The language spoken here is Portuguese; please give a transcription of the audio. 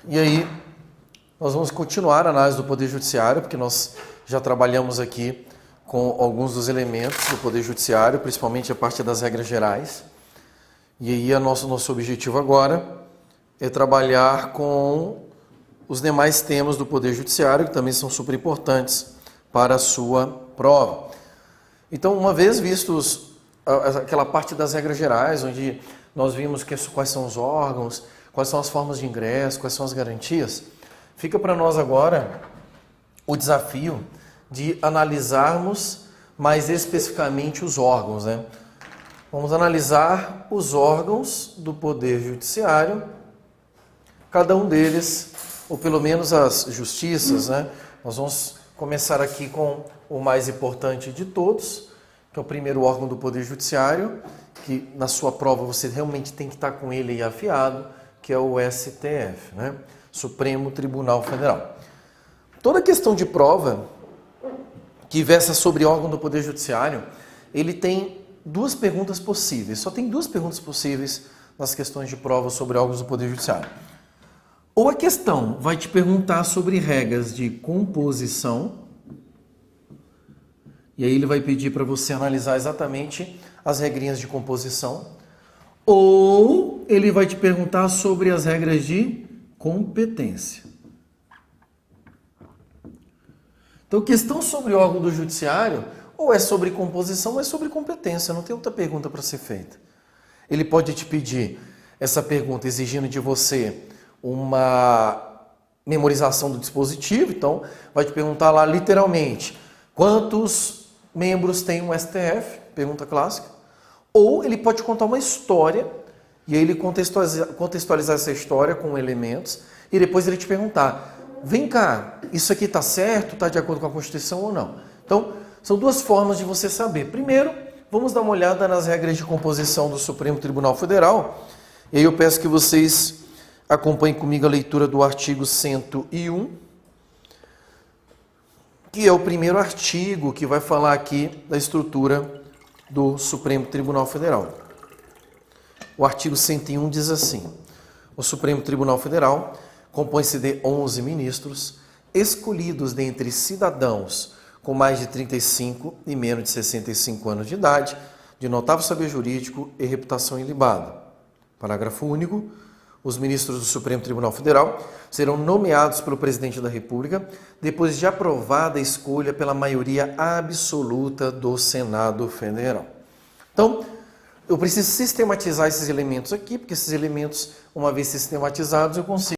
E aí, nós vamos continuar a análise do Poder Judiciário, porque nós já trabalhamos aqui com alguns dos elementos do Poder Judiciário, principalmente a parte das regras gerais. E aí, nosso objetivo agora é trabalhar com os demais temas do Poder Judiciário, que também são super importantes para a sua prova. Então, uma vez vistos aquela parte das regras gerais, onde nós vimos quais são os órgãos, quais são as formas de ingresso, quais são as garantias, fica para nós agora o desafio de analisarmos mais especificamente os órgãos, né? Vamos analisar os órgãos do Poder Judiciário, cada um deles, ou pelo menos as justiças, né? Nós vamos começar aqui com o mais importante de todos, que é o primeiro órgão do Poder Judiciário, que na sua prova você realmente tem que estar com ele aí afiado, que é o STF, né? Supremo Tribunal Federal. Toda questão de prova que versa sobre órgão do Poder Judiciário, ele tem duas perguntas possíveis. Só tem duas perguntas possíveis nas questões de prova sobre órgãos do Poder Judiciário. Ou a questão vai te perguntar sobre regras de composição, e aí ele vai pedir para você analisar exatamente as regrinhas de composição, ou ele vai te perguntar sobre as regras de competência. Então, questão sobre órgão do Judiciário, ou é sobre composição ou é sobre competência, não tem outra pergunta para ser feita. Ele pode te pedir essa pergunta exigindo de você uma memorização do dispositivo, então vai te perguntar lá literalmente quantos membros tem um STF, pergunta clássica, ou ele pode contar uma história e aí ele contextualizar essa história com elementos e depois ele te perguntar, vem cá, isso aqui está certo, está de acordo com a Constituição ou não? Então, são duas formas de você saber. Primeiro, vamos dar uma olhada nas regras de composição do Supremo Tribunal Federal, e aí eu peço que vocês acompanhem comigo a leitura do artigo 101, que é o primeiro artigo que vai falar aqui da estrutura do Supremo Tribunal Federal. O artigo 101 diz assim: o Supremo Tribunal Federal compõe-se de 11 ministros, escolhidos dentre cidadãos com mais de 35 e menos de 65 anos de idade, de notável saber jurídico e reputação ilibada. Parágrafo único. Os ministros do Supremo Tribunal Federal serão nomeados pelo Presidente da República depois de aprovada a escolha pela maioria absoluta do Senado Federal. Então, eu preciso sistematizar esses elementos aqui, porque esses elementos, uma vez sistematizados, eu consigo